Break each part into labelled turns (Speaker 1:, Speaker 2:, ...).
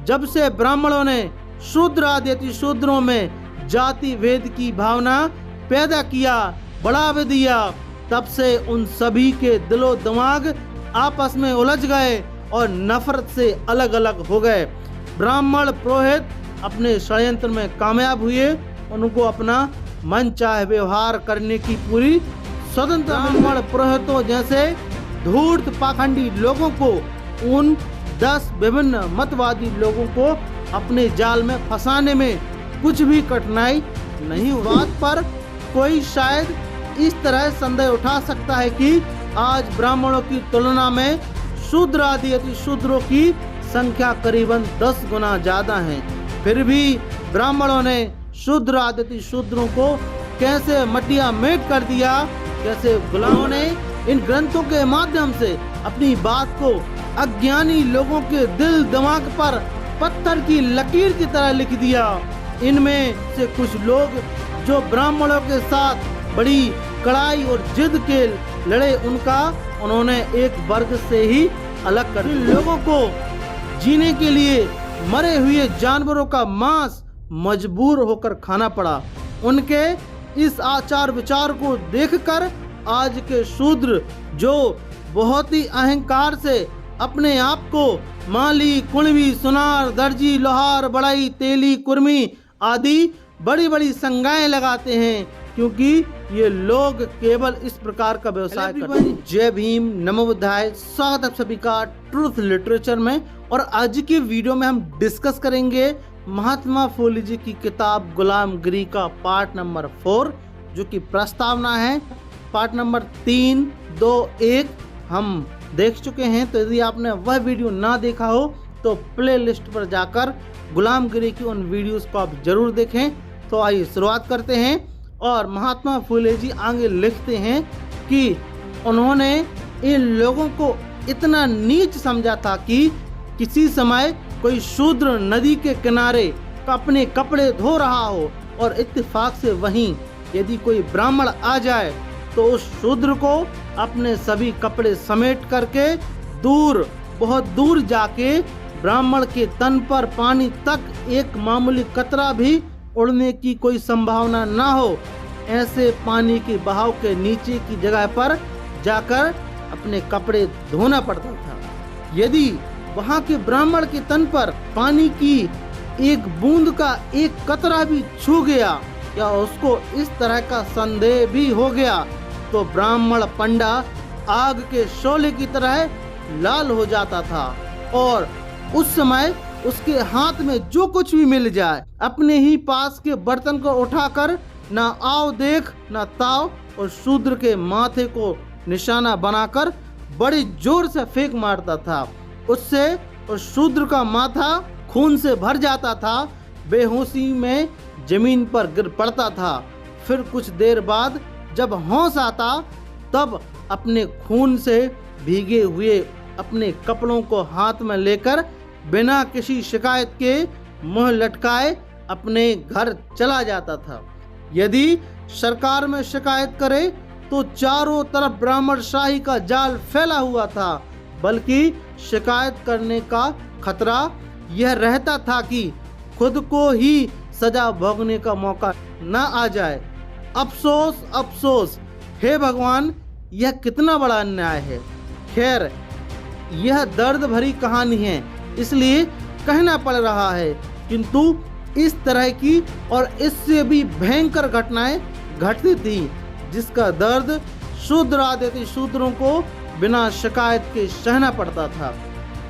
Speaker 1: जब से ब्राह्मणों ने शूद्र आदि शूद्रों में जाति भेद की भावना पैदा किया, बढ़ावा दिया, तब से उन सभी के दिलो दिमाग आपस में उलझ गए और नफरत से अलग अलग हो गए। ब्राह्मण पुरोहित अपने षड्यंत्र में कामयाब हुए। उनको अपना मन चाहे व्यवहार करने की पूरी स्वतंत्रता। ब्राह्मण पुरोहितों जैसे धूर्त पाखंडी लोगों को, उन 10 विभिन्न मतवादी लोगों को अपने जाल में फंसाने में कुछ भी कठिनाई नहीं हुई। बात पर कोई शायद इस तरह संदेह उठा सकता है कि आज ब्राह्मणों की तुलना में शूद्र आदि अति शूद्रों की संख्या करीबन 10 गुना ज्यादा है। फिर भी ब्राह्मणों ने शूद्र आदि अति शूद्रों को कैसे मटिया मेट कर दिया, कैसे गुलामों ने इन ग्रंथों के माध्यम से अपनी बात को अज्ञानी लोगों के दिल दिमाग पर पत्थर की लकीर की तरह लिख दिया। इनमें से कुछ लोग जो ब्राह्मणों के साथ बड़ी कड़ाई और जिद के लड़े, उन्होंने एक वर्ग से ही अलग कर दिया। लोगों को जीने के लिए मरे हुए जानवरों का मांस मजबूर होकर खाना पड़ा। उनके इस आचार विचार को देखकर आज के शूद्र जो बहुत ही अहंकार से अपने आप को माली, कुणवी, सुनार, दर्जी, लोहार, बढ़ई, तेली, कुर्मी आदि बड़ी बड़ी संज्ञाएं लगाते हैं, क्योंकि ये लोग केवल इस प्रकार का व्यवसाय करते हैं। जय भीम, नमो बुद्धाय। स्वागत है सभी का ट्रूथ लिटरेचर में। और आज की वीडियो में हम डिस्कस करेंगे महात्मा फुले जी की किताब गुलामगिरी का पार्ट नंबर 4, जो कि प्रस्तावना है। पार्ट नंबर 3, 2, 1 हम देख चुके हैं। तो यदि आपने वह वीडियो ना देखा हो तो प्ले लिस्ट पर जाकर गुलामगिरी की उन वीडियोस को आप जरूर देखें। तो आइए शुरुआत करते हैं। और महात्मा फुले जी आगे लिखते हैं कि उन्होंने इन लोगों को इतना नीच समझा था कि किसी समय कोई शूद्र नदी के किनारे अपने कपड़े धो रहा हो और इत्तेफाक से वहीं यदि कोई ब्राह्मण आ जाए तो उस शूद्र को अपने सभी कपड़े समेट करके बहुत दूर जाके ब्राह्मण के तन पर पानी तक एक मामूली कतरा भी उड़ने की कोई संभावना ना हो, ऐसे पानी के बहाव के नीचे की जगह पर जाकर अपने कपड़े धोना पड़ता था। यदि वहां के ब्राह्मण के तन पर पानी की एक बूंद का एक कतरा भी छू गया या उसको इस तरह का संदेह भी हो गया तो ब्राह्मण पंडा आग के शोले की तरह लाल हो जाता था और उस समय उसके हाथ में जो कुछ भी मिल जाए अपने ही पास के बर्तन को उठाकर ना आओ देख ना ताओ और शूद्र के माथे को निशाना बनाकर बड़ी जोर से फेंक मारता था। उससे उस शूद्र का माथा खून से भर जाता था, बेहोशी में जमीन पर गिर पड़ता था। फिर कुछ देर बाद जब होश आता तब अपने खून से भीगे हुए अपने कपड़ों को हाथ में लेकर बिना किसी शिकायत के मुंह लटकाए अपने घर चला जाता था। यदि सरकार में शिकायत करे तो चारों तरफ ब्राह्मण शाही का जाल फैला हुआ था, बल्कि शिकायत करने का खतरा यह रहता था कि खुद को ही सजा भोगने का मौका न आ जाए। अफसोस अफसोस, हे भगवान, यह कितना बड़ा अन्याय है। खैर, यह दर्द भरी कहानी है, इसलिए कहना पड़ रहा है, किंतु इस तरह की और इससे भी भयंकर घटनाएं घटती थी जिसका दर्द शूद्र आदि शूद्रों को बिना शिकायत के सहना पड़ता था।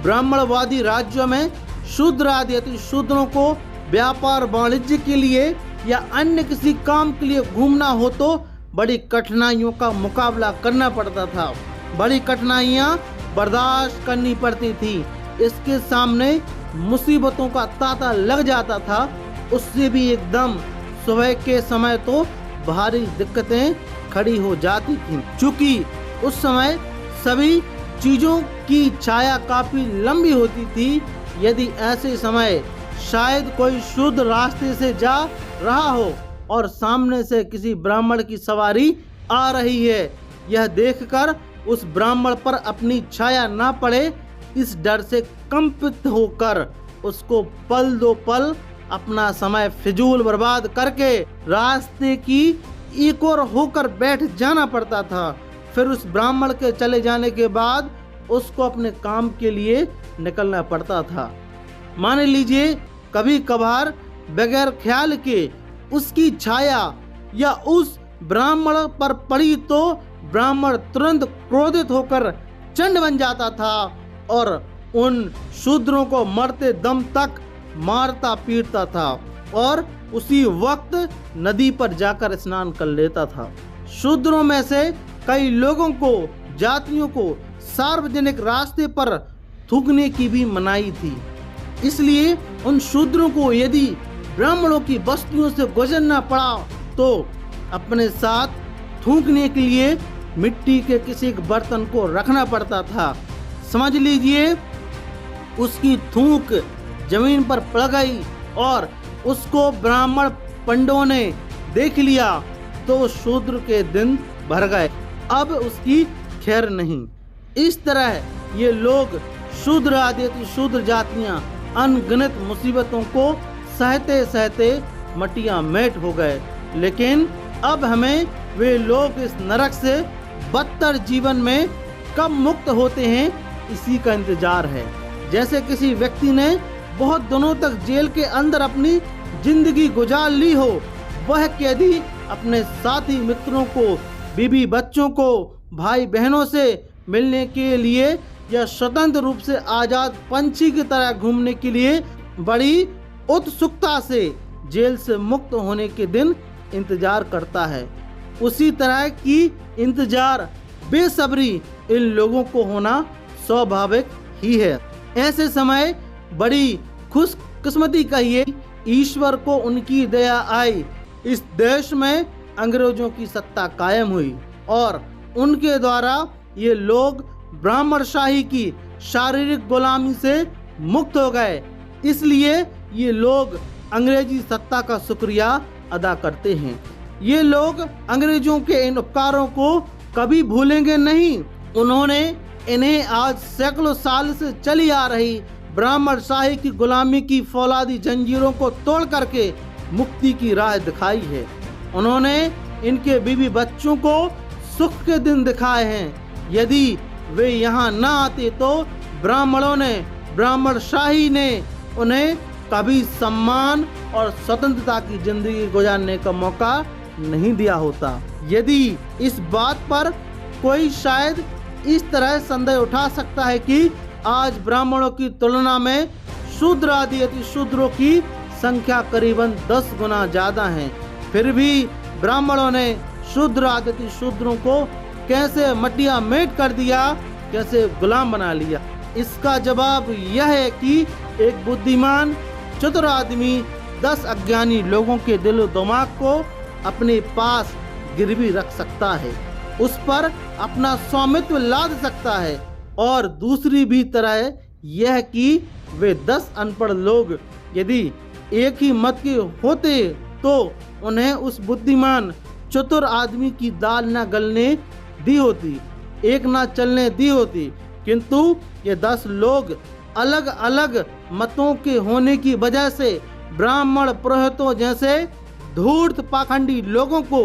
Speaker 1: ब्राह्मणवादी राज्यों में शूद्र आदि शूद्रों को व्यापार वाणिज्य के लिए या अन्य किसी काम के लिए घूमना हो तो बड़ी कठिनाइयों का मुकाबला करना पड़ता था, बड़ी कठिनाइयां बर्दाश्त करनी पड़ती थी। इसके सामने मुसीबतों का तांता लग जाता था। उससे भी एकदम सुबह के समय तो भारी दिक्कतें खड़ी हो जाती थीं, क्योंकि उस समय सभी चीजों की छाया काफी लंबी होती थी। यदि ऐसे समय शायद कोई शुद्ध रास्ते से जा रहा हो और सामने से किसी ब्राह्मण की सवारी आ रही है, यह देखकर उस ब्राह्मण पर अपनी छाया ना पड़े, इस डर से कंपित होकर उसको पल दो पल अपना समय फिजूल बर्बाद करके रास्ते की एक और होकर बैठ जाना पड़ता था। फिर उस ब्राह्मण के चले जाने के बाद उसको अपने काम के लिए निकलना पड़ता था। मान लीजिए कभी कभार बगैर ख्याल के उसकी छाया या उस ब्राह्मण पर पड़ी तो ब्राह्मण तुरंत क्रोधित होकर चंड बन जाता था और उन शूद्रों को मरते दम तक मारता पीटता था और उसी वक्त नदी पर जाकर स्नान कर लेता था। शूद्रों में से कई लोगों को, जातियों को सार्वजनिक रास्ते पर थूकने की भी मनाही थी। इसलिए उन शूद्रों को यदि ब्राह्मणों की बस्तियों से गुजरना पड़ा तो अपने साथ थूकने के लिए मिट्टी के किसी एक बर्तन को रखना पड़ता था। समझ लीजिए उसकी थूक जमीन पर पड़ गई और उसको ब्राह्मण पंडों ने देख लिया तो शूद्र के दिन भर गए, अब उसकी खैर नहीं। इस तरह ये लोग शूद्र आदि शूद्र जातियां अनगिनत मुसीबतों को सहते सहते मटिया मेट हो गए। लेकिन अब हमें वे लोग इस नरक से बदतर जीवन में कब मुक्त होते हैं इसी का इंतजार है। जैसे किसी व्यक्ति ने बहुत दिनों तक जेल के अंदर अपनी जिंदगी गुजार ली हो, वह कैदी अपने साथी मित्रों को, बीवी बच्चों को, भाई बहनों से मिलने के लिए या स्वतंत्र रूप से आजाद पंछी की तरह घूमने के लिए बड़ी उत्सुकता से जेल से मुक्त होने के दिन इंतजार करता है। उसी तरह की इंतजार बेसब्री इन लोगों को होना स्वाभाविक ही है। ऐसे समय बड़ी खुशकिस्मती कहिए ईश्वर को उनकी दया आई। इस देश में अंग्रेजों की सत्ता कायम हुई और उनके द्वारा ये लोग ब्राह्मणशाही की शारीरिक गुलामी से मुक्त हो गए। इसलिए ये लोग अंग्रेजी सत्ता का शुक्रिया अदा करते हैं। ये लोग अंग्रेजों के इन उपकारों को कभी भूलेंगे नहीं। उन्होंने इन्हें आज सैकड़ों साल से चली आ रही ब्राह्मणशाही की गुलामी की फौलादी जंजीरों को तोड़ करके मुक्ति की राह दिखाई है। उन्होंने इनके बीवी बच्चों को सुख के दिन दिखाए हैं। यदि वे यहाँ न आते तो ब्राह्मणों ने, ब्राह्मणशाही ने उन्हें कभी सम्मान और स्वतंत्रता की जिंदगी गुजारने का मौका नहीं दिया होता। यदि इस बात पर कोई शायद इस तरह संदेह उठा सकता है कि आज ब्राह्मणों की तुलना में शूद्र आदि अति शूद्रों की संख्या करीबन 10 गुना ज्यादा है, फिर भी ब्राह्मणों ने शूद्र आदि अति शूद्रों को कैसे मटिया मेट कर दिया, कैसे गुलाम बना लिया। इसका जवाब यह है कि एक बुद्धिमान चतुर आदमी 10 अज्ञानी लोगों के दिलो दिमाग को अपने पास गिरवी रख सकता है, उस पर अपना स्वामित्व लाद सकता है। और दूसरी भी तरह यह कि वे 10 अनपढ़ लोग यदि एक ही मत के होते तो उन्हें उस बुद्धिमान चतुर आदमी की दाल न गलने दी होती, एक ना चलने दी होती। किंतु ये 10 लोग अलग अलग मतों के होने की वजह से ब्राह्मण पुरोहितों जैसे धूर्त पाखंडी लोगों को,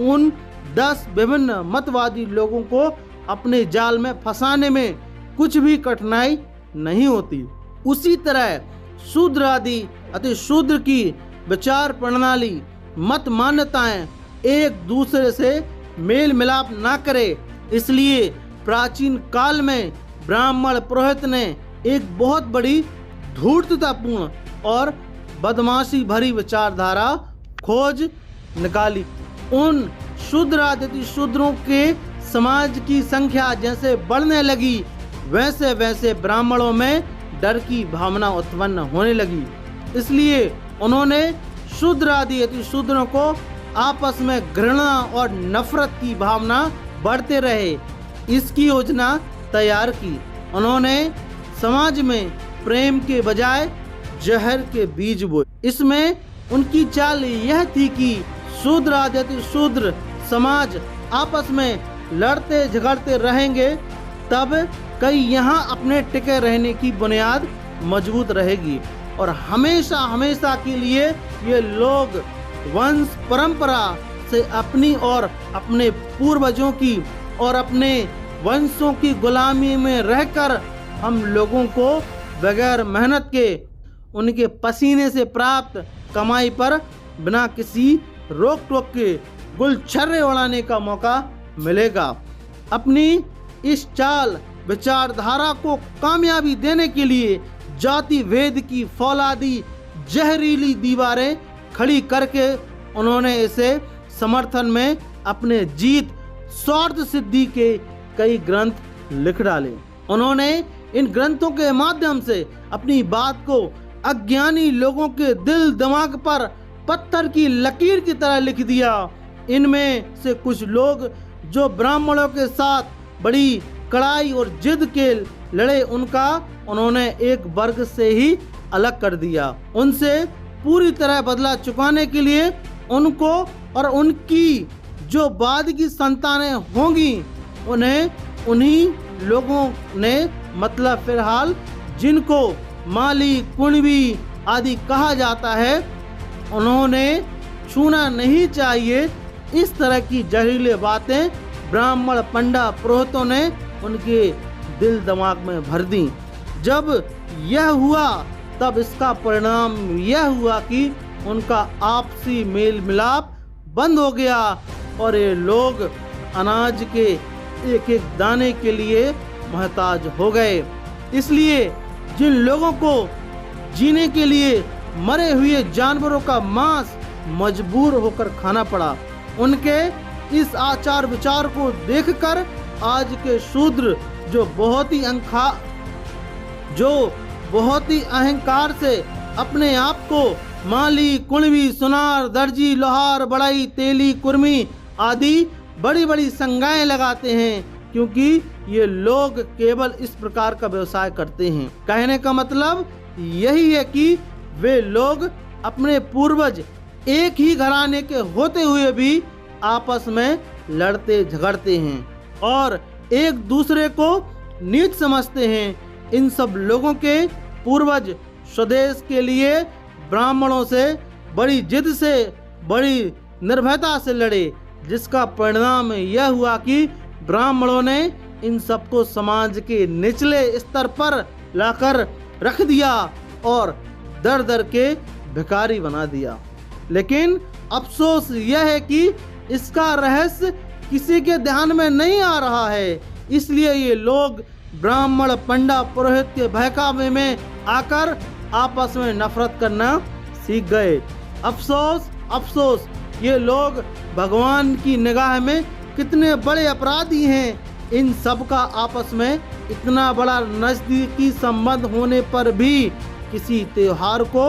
Speaker 1: उन 10 विभिन्न मतवादी लोगों को अपने जाल में फंसाने में कुछ भी कठिनाई नहीं होती। उसी तरह शूद्र आदि अति शूद्र की विचार प्रणाली, मत मान्यताएं एक दूसरे से मेल मिलाप ना करे, इसलिए प्राचीन काल में ब्राह्मण पुरोहित ने एक बहुत बड़ी धूर्ततापूर्ण और बदमाशी भरी विचारधारा खोज निकाली। उन शूद्र आदि शूद्रों के समाज की संख्या जैसे बढ़ने लगी, वैसे वैसे ब्राह्मणों में डर की भावना उत्पन्न होने लगी। इसलिए उन्होंने शूद्र आदि अति शूद्रों को आपस में घृणा और नफरत की भावना बढ़ते रहे, इसकी योजना तैयार की। उन्होंने समाज में प्रेम के बजाय जहर के बीज बोए। इसमें उनकी चाल यह थी कि शूद्र आदि अति शूद्र समाज आपस में लड़ते झगड़ते रहेंगे, तब कई यहाँ अपने टिके रहने की बुनियाद मजबूत रहेगी। और हमेशा हमेशा के लिए ये लोग वंश परंपरा से अपनी और अपने पूर्वजों की और अपने वंशों की गुलामी में रहकर हम लोगों को बगैर मेहनत के उनके पसीने से प्राप्त कमाई पर बिना किसी रोक टोक के गुलछर्रे उड़ाने का मौका मिलेगा। अपनी इस चाल विचारधारा को कामयाबी देने के लिए जाति भेद की फौलादी जहरीली दीवारें खड़ी करके उन्होंने इसे समर्थन में अपने जीत स्वार्थ सिद्धि के कई ग्रंथ लिख डाले। उन्होंने इन ग्रंथों के माध्यम से अपनी बात को अज्ञानी लोगों के दिल दिमाग पर पत्थर की लकीर की तरह लिख दिया। इनमें से कुछ लोग जो ब्राह्मणों के साथ बड़ी कड़ाई और जिद के लड़े, उनका उन्होंने एक वर्ग से ही अलग कर दिया। उनसे पूरी तरह बदला चुकाने के लिए उनको और उनकी जो बाद की संतानें होंगी उन्हें उन्हीं लोगों ने, मतलब फिलहाल जिनको माली कुणबी आदि कहा जाता है, उन्होंने छूना नहीं चाहिए। इस तरह की जहरीले बातें ब्राह्मण पंडा पुरोहितों ने उनके दिल दिमाग में भर दी। जब यह हुआ तब इसका परिणाम यह हुआ कि उनका आपसी मेल मिलाप बंद हो गया और ये लोग अनाज के एक एक दाने के लिए मोहताज हो गए। इसलिए जिन लोगों को जीने के लिए मरे हुए जानवरों का मांस मजबूर होकर खाना पड़ा, उनके इस आचार विचार को देखकर आज के शूद्र जो बहुत ही अहंकार से अपने आप को माली कुणबी सुनार दर्जी लोहार बढ़ई तेली कुर्मी आदि बड़ी बड़ी संज्ञाएं लगाते हैं, क्योंकि ये लोग केवल इस प्रकार का व्यवसाय करते हैं। कहने का मतलब यही है कि वे लोग अपने पूर्वज एक ही घराने के होते हुए भी आपस में लड़ते झगड़ते हैं और एक दूसरे को नीच समझते हैं। इन सब लोगों के पूर्वज स्वदेश के लिए ब्राह्मणों से बड़ी जिद से, बड़ी निर्भयता से लड़े, जिसका परिणाम यह हुआ कि ब्राह्मणों ने इन सबको समाज के निचले स्तर पर लाकर रख दिया और दर दर के भिखारी बना दिया। लेकिन अफसोस यह है कि इसका रहस्य किसी के ध्यान में नहीं आ रहा है, इसलिए ये लोग ब्राह्मण पंडा पुरोहित के बहकावे में आकर आपस में नफरत करना सीख गए। अफसोस अफसोस, ये लोग भगवान की निगाह में कितने बड़े अपराधी हैं। इन सब का आपस में इतना बड़ा नजदीकी संबंध होने पर भी किसी त्योहार को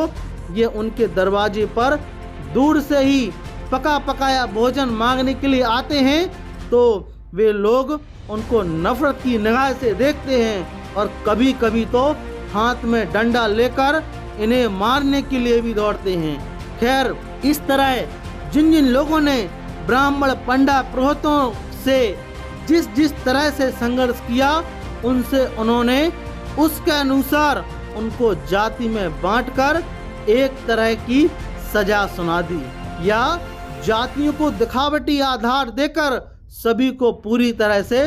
Speaker 1: ये उनके दरवाजे पर दूर से ही पका पकाया भोजन मांगने के लिए आते हैं, तो वे लोग उनको नफरत की निगाह से देखते हैं और कभी कभी तो हाथ में डंडा लेकर इन्हें मारने के लिए भी दौड़ते हैं। खैर, इस तरह जिन जिन लोगों ने ब्राह्मण पंडा पुरोहितों से जिस जिस तरह से संघर्ष किया, उनसे उन्होंने उसके अनुसार उनको जाति में बांटकर एक तरह की सजा सुना दी, या जातियों को दिखावटी आधार देकर सभी को पूरी तरह से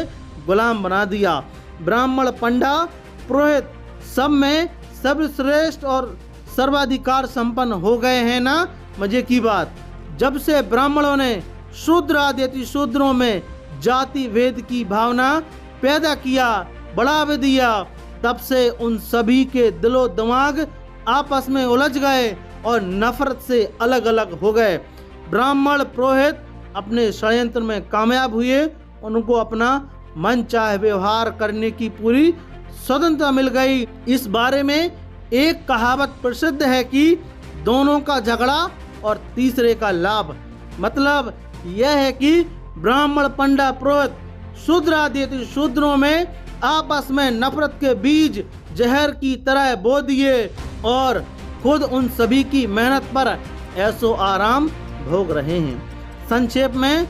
Speaker 1: गुलाम बना दिया। ब्राह्मण पंडा पुरोहित सब में सर्वश्रेष्ठ और सर्वाधिकार संपन्न हो गए हैं ना। मजे की बात, जब से ब्राह्मणों ने शूद्र आदि शूद्रों में जाति भेद की भावना पैदा किया, बढ़ावा दिया, तब से उन सभी के दिलो दिमाग आपस में उलझ गए और नफरत से अलग अलग हो गए। ब्राह्मण पुरोहित अपने षड्यंत्र में कामयाब हुए, उनको अपना मन चाहे व्यवहार करने की पूरी स्वतंत्रता मिल गई। इस बारे में एक कहावत प्रसिद्ध है कि दोनों का झगड़ा और तीसरे का लाभ। मतलब यह है कि ब्राह्मण पंडा पुरोहित शूद्र आदि शूद्रों में आपस में नफरत के बीज जहर की तरह बो दिए और खुद उन सभी की मेहनत पर ऐसो आराम भोग रहे हैं। संक्षेप में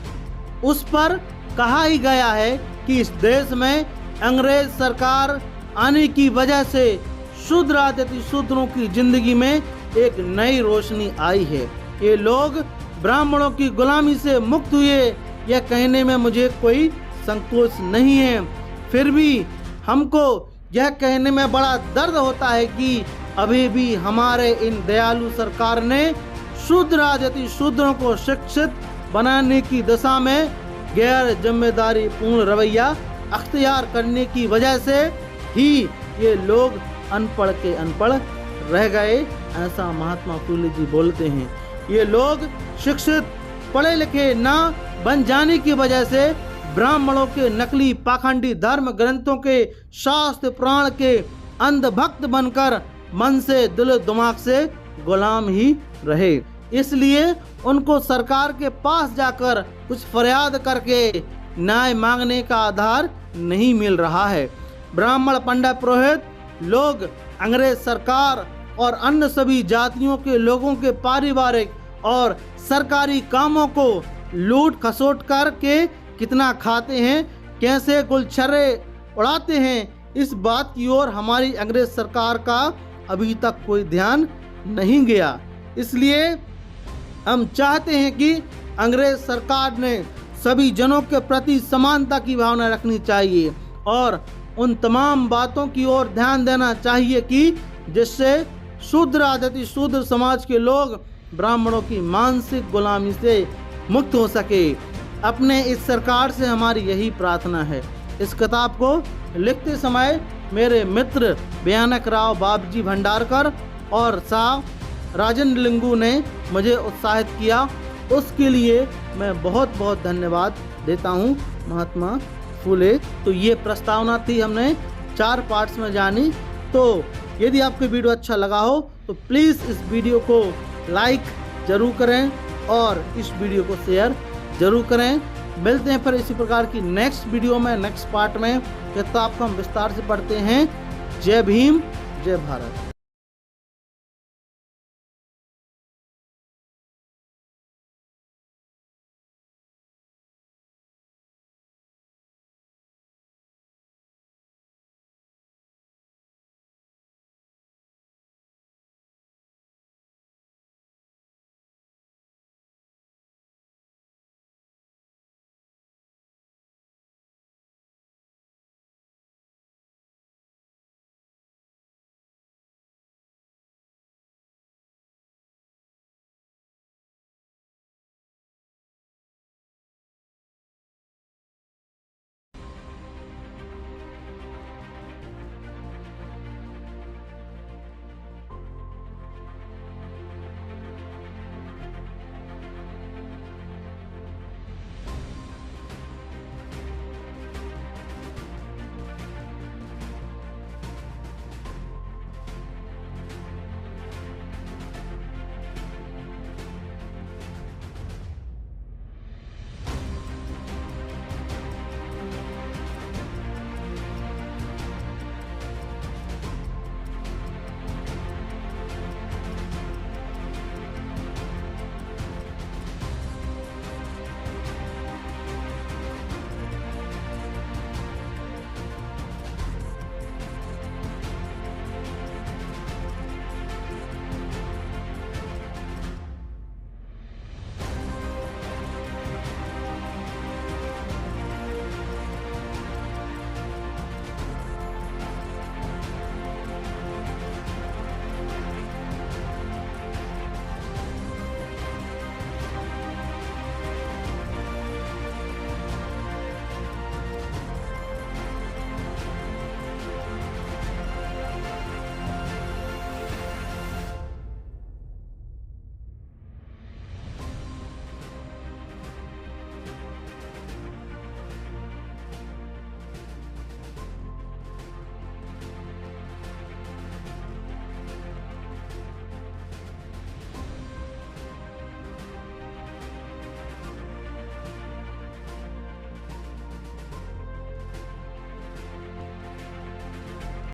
Speaker 1: उस पर कहा ही गया है कि इस देश में अंग्रेज सरकार आने की वजह से शूद्र आदि शूद्रों की जिंदगी में एक नई रोशनी आई है। ये लोग ब्राह्मणों की गुलामी से मुक्त हुए, यह कहने में मुझे कोई संकोच नहीं है। फिर भी हमको यह कहने में बड़ा दर्द होता है कि अभी भी हमारे इन दयालु सरकार ने शूद्र आदि शूद्रों को शिक्षित बनाने की दिशा में गैर जिम्मेदारी पूर्ण रवैया अख्तियार करने की वजह से ही ये लोग अनपढ़ के अनपढ़ रह गए, ऐसा महात्मा फूले जी बोलते हैं। ये लोग शिक्षित पढ़े लिखे ना बन जाने की वजह से ब्राह्मणों के नकली पाखंडी धर्म ग्रंथों के शास्त्र पुराण के अंधभक्त बनकर मन से दिल दिमाग से गुलाम ही रहे। इसलिए उनको सरकार के पास जाकर कुछ फरियाद करके न्याय मांगने का आधार नहीं मिल रहा है। ब्राह्मण पंडित पुरोहित लोग अंग्रेज सरकार और अन्य सभी जातियों के लोगों के पारिवारिक और सरकारी कामों को लूट खसोट करके कितना खाते हैं, कैसे गुलछर्रे उड़ाते हैं, इस बात की ओर हमारी अंग्रेज सरकार का अभी तक कोई ध्यान नहीं गया। इसलिए हम चाहते हैं कि अंग्रेज सरकार ने सभी जनों के प्रति समानता की भावना रखनी चाहिए और उन तमाम बातों की ओर ध्यान देना चाहिए कि जिससे शूद्र आदि शूद्र समाज के लोग ब्राह्मणों की मानसिक गुलामी से मुक्त हो सके। अपने इस सरकार से हमारी यही प्रार्थना है। इस किताब को लिखते समय मेरे मित्र भयानक राव बाबजी भंडारकर और साहब राजेंद्र लिंगू ने मुझे उत्साहित किया, उसके लिए मैं बहुत बहुत धन्यवाद देता हूँ महात्मा फूले। तो ये प्रस्तावना थी, हमने 4 पार्ट्स में जानी। तो यदि आपको वीडियो अच्छा लगा हो तो प्लीज़ इस वीडियो को लाइक ज़रूर करें और इस वीडियो को शेयर ज़रूर करें। मिलते हैं फिर इसी प्रकार की नेक्स्ट वीडियो में, नेक्स्ट पार्ट में। किताब को हम विस्तार से पढ़ते हैं। जय भीम, जय भारत।